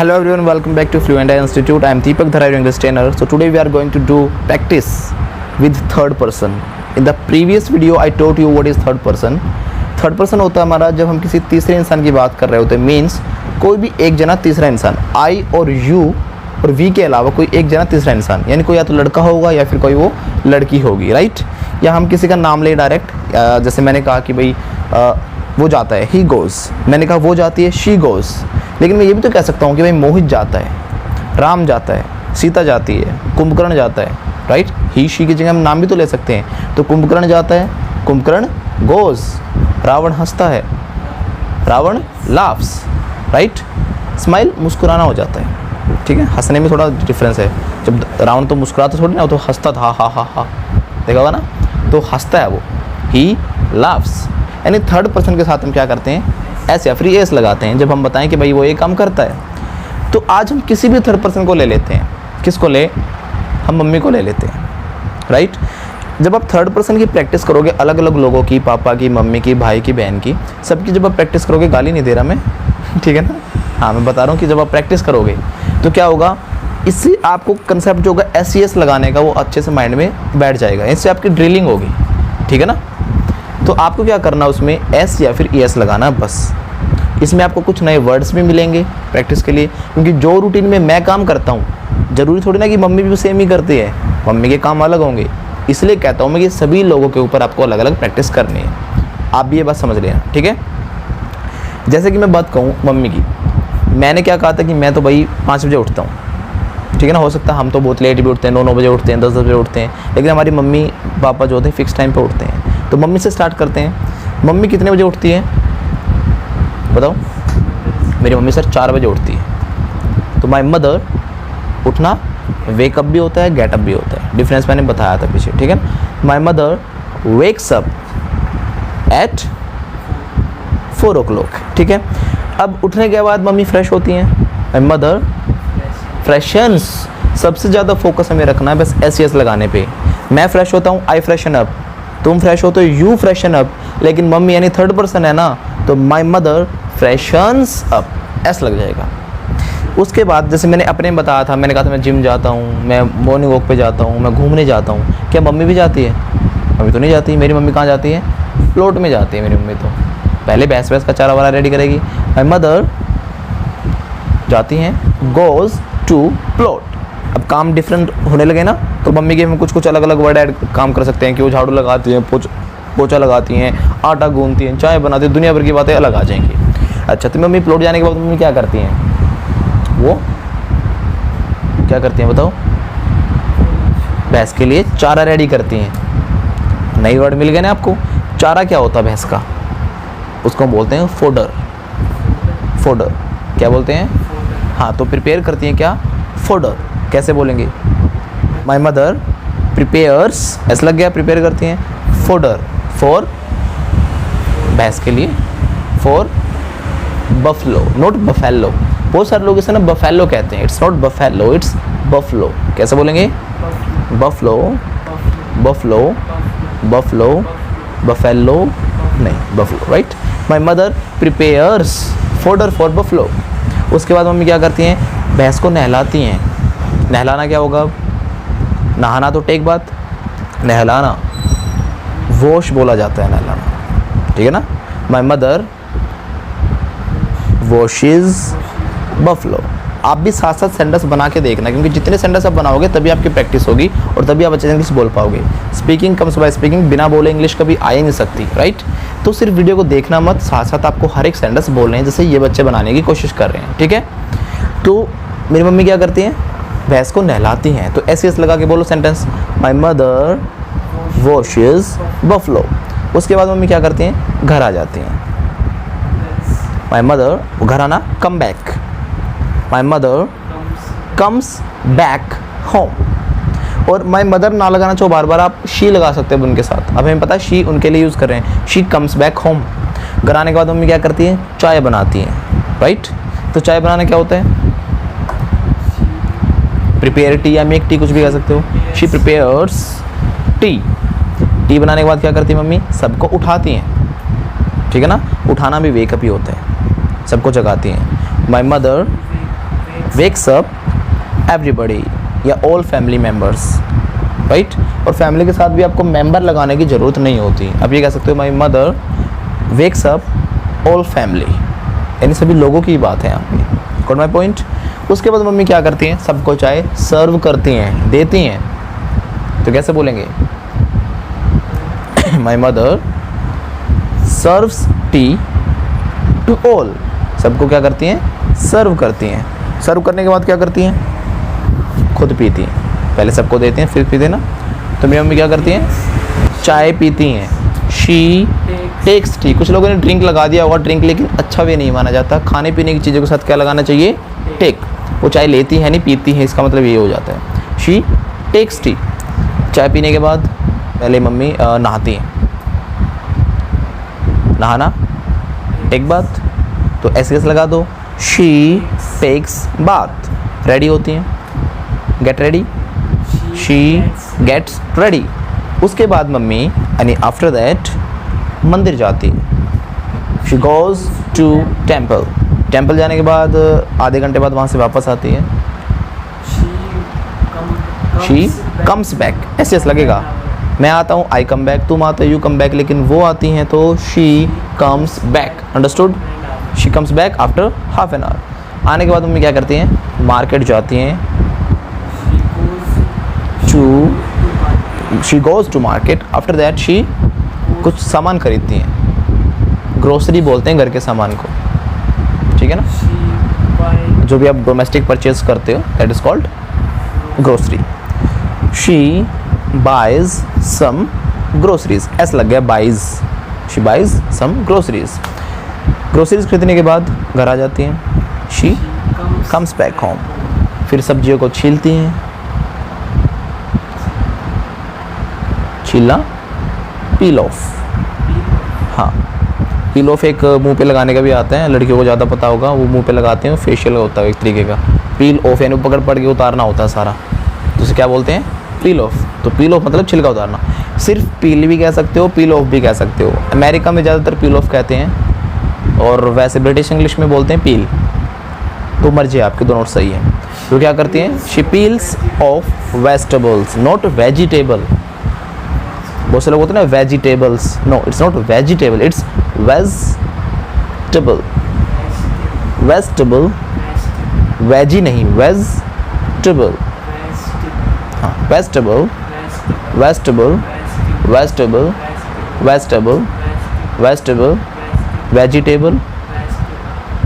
Hello everyone, welcome back to Fluent AI Institute. I am Deepak Dhara, your English trainer. So today we are going to do practice with third person. In the previous video I taught you what is third person. Third person होता है हमारा जब हम किसी तीसरे इंसान की बात कर रहे होते हैं. मीन्स कोई भी एक जना तीसरा इंसान, आई और यू और वी के अलावा कोई एक जना तीसरा इंसान, यानी कोई या तो लड़का होगा या फिर कोई वो लड़की होगी, राइट. या हम किसी का नाम ले डायरेक्ट, जैसे मैंने कहा कि भाई वो जाता है, ही गोज़. मैंने कहा वो जाती है, शी गोज़. लेकिन मैं ये भी तो कह सकता हूँ कि भाई मोहित जाता है, राम जाता है, सीता जाती है, कुंभकर्ण जाता है, राइट. ही शी की जगह हम नाम भी तो ले सकते हैं. तो कुंभकर्ण जाता है, कुंभकर्ण गोज़. रावण हंसता है, रावण लाफ्स, राइट. स्माइल मुस्कुराना हो जाता है, ठीक है. हंसने में थोड़ा डिफरेंस है. जब रावण तो मुस्कुराता थोड़ी ना, वो तो हंसता था, हा हा हा, देखा होगा ना, तो हंसता है वो, ही लाफ्स. यानी थर्ड पर्सन के साथ हम क्या करते हैं, एस या फिर एस लगाते हैं जब हम बताएं कि भाई वो ये काम करता है. तो आज हम किसी भी थर्ड पर्सन को ले लेते हैं. किसको ले, हम मम्मी को ले लेते हैं, राइट. जब आप थर्ड पर्सन की प्रैक्टिस करोगे, अलग अलग लोगों की, पापा की, मम्मी की, भाई की, बहन की, सबकी जब आप प्रैक्टिस करोगे, गाली नहीं दे रहा मैं, ठीक है ना, हाँ मैं बता रहा हूँ कि जब आप प्रैक्टिस करोगे तो क्या होगा, इससे आपको कंसेप्ट जो होगा एस लगाने का वो अच्छे से माइंड में बैठ जाएगा. इससे आपकी ड्रिलिंग होगी, ठीक है ना. तो आपको क्या करना, उसमें एस या फिर एस लगाना बस. इसमें आपको कुछ नए वर्ड्स भी मिलेंगे प्रैक्टिस के लिए, क्योंकि जो रूटीन में मैं काम करता हूँ ज़रूरी थोड़ी ना कि मम्मी भी सेम ही करती है, मम्मी के काम अलग होंगे. इसलिए कहता हूँ मैं कि सभी लोगों के ऊपर आपको अलग अलग प्रैक्टिस करनी है. आप भी ये बात समझ लेना, ठीक है. जैसे कि मैं बात कहूँ मम्मी की, मैंने क्या कहा था कि मैं तो भाई 5 बजे उठता हूँ, ठीक है ना. हो सकता है हम तो बहुत लेट भी उठते हैं, 9 बजे उठते हैं, 10 बजे उठते हैं, लेकिन हमारी मम्मी पापा जो होते हैं फिक्स टाइम पे उठते हैं. तो मम्मी से स्टार्ट करते हैं. मम्मी कितने बजे उठती है बताओ. मेरी मम्मी सर 4 बजे उठती है. तो माई मदर, उठना वेकअप भी होता है, गेटअप भी होता है, डिफरेंस मैंने बताया था पीछे, ठीक है. My mother wakes up at 4 o'clock, ठीक है. अब उठने के बाद मम्मी फ्रेश होती हैं. My mother freshens. सबसे ज़्यादा फोकस हमें रखना है बस एस लगाने पे. मैं फ्रेश होता हूँ, आई फ्रेशन अप. तुम फ्रेश हो तो यू फ्रेशन अप. लेकिन मम्मी यानी थर्ड पर्सन है ना, तो my mother freshens up, S लग जाएगा. उसके बाद जैसे मैंने अपने में बताया था, मैंने कहा था मैं जिम जाता हूँ, मैं मॉर्निंग वॉक पे जाता हूँ, मैं घूमने जाता हूँ. क्या मम्मी भी जाती है? मम्मी तो नहीं जाती. मेरी मम्मी कहाँ जाती है? प्लॉट में जाती है मेरी मम्मी. तो पहले भैंस का चारा वारा रेडी करेगी. माई मदर जाती हैं, गोज़ टू प्लॉट. अब काम डिफरेंट होने लगे ना, तो मम्मी के हम कुछ अलग अलग वर्ड ऐड काम कर सकते हैं कि वो झाड़ू लगाती हैं, पोछा लगाती हैं, आटा गूंथती हैं, चाय बनाती हैं, दुनिया भर की बातें अलग आ जाएंगी. अच्छा, तो मम्मी प्लॉट जाने के बाद मम्मी क्या करती हैं, वो क्या करती हैं बताओ, भैंस के लिए चारा रेडी करती हैं. नई वर्ड मिल गए ना आपको. चारा क्या होता है भैंस का, उसको हम बोलते हैं फोडर. फोडर क्या बोलते हैं, हाँ. तो प्रिपेयर करती हैं क्या, फोडर. कैसे बोलेंगे, माई मदर प्रिपेयर्स, ऐसा लग गया, प्रिपेयर करती हैं फोडर फॉर भैंस के लिए, फॉर बफलो, नॉट बफेलो. बहुत सारे लोग इसे ना बफेलो कहते हैं. It's not buffalo, it's buffalo. कैसे बोलेंगे, बफलो, बफलो, बफलो, बफेलो नहीं, buffalo, right. My mother prepares fodder for buffalo. उसके बाद मम्मी क्या करती हैं, भैंस को नहलाती हैं. नहलाना क्या होगा, नहाना तो टेक बात, नहलाना वॉश बोला जाता है, नहलाना, ठीक है ना. My mother washes buffalo. आप भी साथ साथ सेंटेंस बना के देखना, क्योंकि जितने सेंटेंस आप बनाओगे तभी आपकी प्रैक्टिस होगी और तभी आप अच्छे से इंग्लिश बोल पाओगे. Speaking comes by speaking. बिना बोले इंग्लिश कभी आ ही नहीं सकती, राइट. तो सिर्फ वीडियो को देखना मत, साथ साथ आपको हर एक सेंटेंस बोलने हैं, जैसे ये बच्चे बनाने की कोशिश कर रहे हैं, ठीक है. तो मेरी मम्मी क्या करती हैं, भैंस को नहलाती हैं. तो एस लगा के बोलो sentence, my mother washes buffalo. उसके बाद मम्मी क्या करती हैं, घर आ जाती हैं. माई मदर, घर आना, come back. My mother comes back home. और माई मदर ना लगाना चाहो बार बार, आप शी लगा सकते हैं उनके साथ. अब हमें पता है शी उनके लिए यूज़ कर रहे हैं. She comes back home. घर आने के बाद मम्मी क्या करती हैं, चाय बनाती हैं, राइट. तो चाय बनाना क्या होता है, प्रिपेयर टी या मेक टी, कुछ भी कह सकते हो. She prepares T. टी बनाने के बाद क्या करती है मम्मी, सबको उठाती हैं, ठीक है ना. उठाना भी वेकअप ही होता है, सबको जगाती हैं. My mother wakes up everybody या ऑल फैमिली मेम्बर्स, राइट। और फैमिली के साथ भी आपको मेंबर लगाने की ज़रूरत नहीं होती। अब ये कह सकते हो my mother wakes up all family, यानी सभी लोगों की बात है यहाँ पे। Got my point. उसके बाद मम्मी क्या करती हैं, सबको चाय सर्व करती हैं, देती हैं। तो कैसे बोलेंगे, my mother serves tea to all, सबको क्या करती हैं, सर्व करती हैं। सर्व करने के बाद क्या करती हैं, खुद पीती हैं। पहले सबको देते हैं फिर पीते ना। तो मेरी मम्मी क्या करती हैं, चाय पीती हैं। शी टेक्स टी, कुछ लोगों ने ड्रिंक लगा दिया होगा, ड्रिंक लेकिन अच्छा भी नहीं माना जाता। खाने पीने की चीज़ों के साथ क्या लगाना चाहिए, टेक। वो चाय लेती है नहीं पीती है, इसका मतलब ये हो जाता है। शी टेक्स टी, चाय पीने के बाद पहले मम्मी नहाती हैं। नहाना एक बात, तो ऐसे लगा दो, शी टेक्स बाथ, रेडी होती हैं, get ready, she gets ready. उसके बाद मम्मी यानी आफ्टर दैट मंदिर जाती है। She goes to temple, temple जाने के बाद आधे घंटे बाद वहाँ से वापस आती है। शी कम्स बैक, ऐसे लगेगा, मैं आता हूँ आई कम बैक, तुम आते हो यू कम बैक, लेकिन वो आती हैं तो she comes back. Understood. She comes back after half an hour. आने के बाद मम्मी क्या करती हैं, मार्केट जाती हैं। She goes to market, after that she कुछ सामान खरीदती हैं। ग्रोसरी बोलते हैं घर के सामान को, ठीक है ना, जो भी आप डोमेस्टिक परचेज करते हो that is called grocery. She buys some groceries, ऐसा लग गया buys, she buys some groceries. Groceries खरीदने के बाद घर आ जाती हैं। शी कम्स बैक होम, फिर सब्जियों को छीलती हैं। छीलना, पील ऑफ, हाँ पील ऑफ एक मुंह पे लगाने का भी आता है, लड़कियों को ज़्यादा पता होगा, वो मुंह पे लगाते हैं, फेशियल होता है एक तरीके का। पील ऑफ यानी पकड़ पड़ के उतारना होता है सारा, जिसे क्या बोलते हैं, पील ऑफ। तो पील ऑफ मतलब छिलका उतारना। सिर्फ पील भी कह सकते हो, पील ऑफ भी कह सकते हो। अमेरिका में ज़्यादातर पील ऑफ कहते हैं, और वैसे ब्रिटिश इंग्लिश में बोलते हैं पील। तो मर्जी आपके, दोनों सही है। तो क्या करती हैं, she peels off vegetables, not vegetable. बहुत से लोग होते हैं ना vegetables, no it's not vegetable, it's vegetable. Vegetable, veggie नहीं, वेजिटेबल, हाँ vegetable, vegetable, vegetable, vegetable, vegetable, vegetable,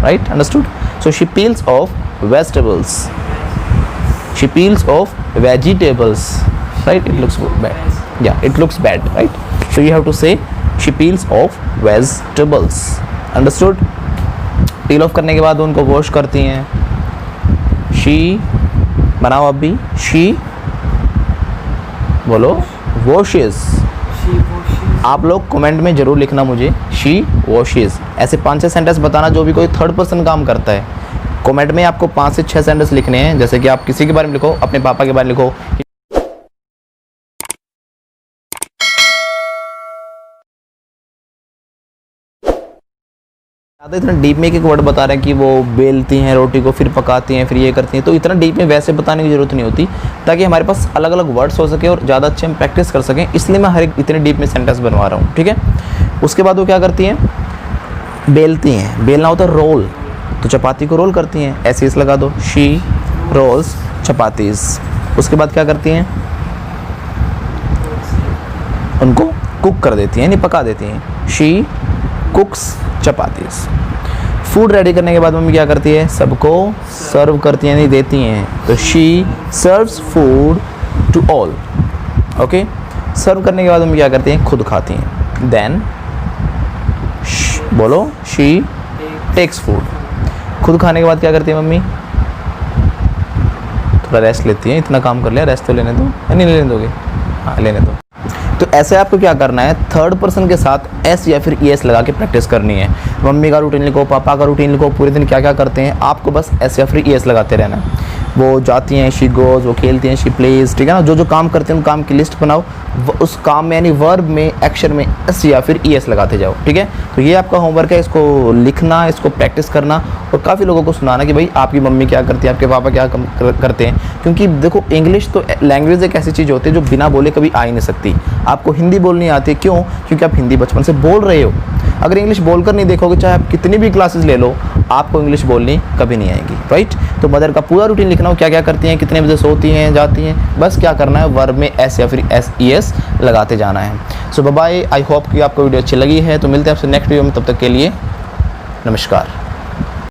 right, understood? So she peels off vegetables, she peels off vegetables, right? It looks bad, yeah, it looks bad, right? So you have to say she peels off vegetables, understood? peel off करने के बाद उनको wash करती हैं। she, बनाओ अब भी, she बोलो washes। आप लोग कमेंट में ज़रूर लिखना मुझे, शी वॉशेस। ऐसे 5 से सेंटेंस बताना जो भी कोई थर्ड पर्सन काम करता है। कमेंट में आपको 5 से 6 सेंटेंस लिखने हैं, जैसे कि आप किसी के बारे में लिखो, अपने पापा के बारे में लिखो। ज़्यादा इतना डीप में एक वर्ड बता रहे हैं कि वो बेलती हैं रोटी को, फिर पकाती हैं, फिर ये करती हैं, तो इतना डीप में वैसे बताने की ज़रूरत नहीं होती, ताकि हमारे पास अलग अलग वर्ड्स हो सके और ज़्यादा अच्छे हम प्रैक्टिस कर सकें। इसलिए मैं हर एक इतने डीप में सेंटेंस बनवा रहा हूँ, ठीक है। उसके बाद वो क्या करती हैं, बेलती हैं। बेलना होता है रोल, तो चपाती को रोल करती हैं। ऐसे इस लगा दो, शी रोल्स चपातीज। उसके बाद क्या करती हैं, उनको कुक कर देती हैं, यानी पका देती हैं। She कुक्स chapatis. फूड रेडी करने के बाद मम्मी क्या करती है, सबको सर्व करती हैं, नहीं देती हैं। तो she serves food to all, okay. Serve करने के बाद मम्मी क्या करती हैं, खुद खाती हैं। देन बोलो, शी टेक्स फूड। खुद खाने के बाद क्या करती है मम्मी, थोड़ा रेस्ट लेती है। इतना काम कर लिया, रेस्ट तो लेने दो, नहीं लेने दोगे, हाँ लेने दो। तो ऐसे आपको क्या करना है, थर्ड पर्सन के साथ एस या फिर ES लगा के प्रैक्टिस करनी है। मम्मी का रूटीन लिखो, पापा का रूटीन लिखो, पूरे दिन क्या क्या करते हैं, आपको बस एस या फिर ES लगाते रहना है। वो जाती हैं, शी गोज़, वो खेलती हैं, शी प्लेज, ठीक है ना। जो जो काम करते हैं उन काम की लिस्ट बनाओ, उस काम में यानी वर्ब में, एक्शन में एस या फिर ES लगाते जाओ, ठीक है। तो ये आपका होमवर्क है, इसको लिखना, इसको प्रैक्टिस करना और काफ़ी लोगों को सुनाना कि भाई आपकी मम्मी क्या करती है, आपके पापा क्या करते हैं। क्योंकि देखो इंग्लिश तो लैंग्वेज एक ऐसी चीज़ होती है जो बिना बोले कभी आ ही नहीं सकती। आपको हिंदी बोलनी आती है, क्यों? क्योंकि आप हिंदी बचपन से बोल रहे हो। अगर इंग्लिश बोलकर नहीं देखोगे, चाहे आप कितनी भी क्लासेस ले लो, आपको इंग्लिश बोलनी कभी नहीं आएगी, राइट। तो मदर का पूरा रूटीन लिखना हो, क्या क्या करती हैं, कितने बजे सोती हैं, जाती हैं, बस क्या करना है, वर्ब में एस या फिर SES लगाते जाना है। सो बाय, आई होप कि आपको वीडियो अच्छी लगी है। तो मिलते हैं आपसे नेक्स्ट वीडियो में, तब तक के लिए नमस्कार।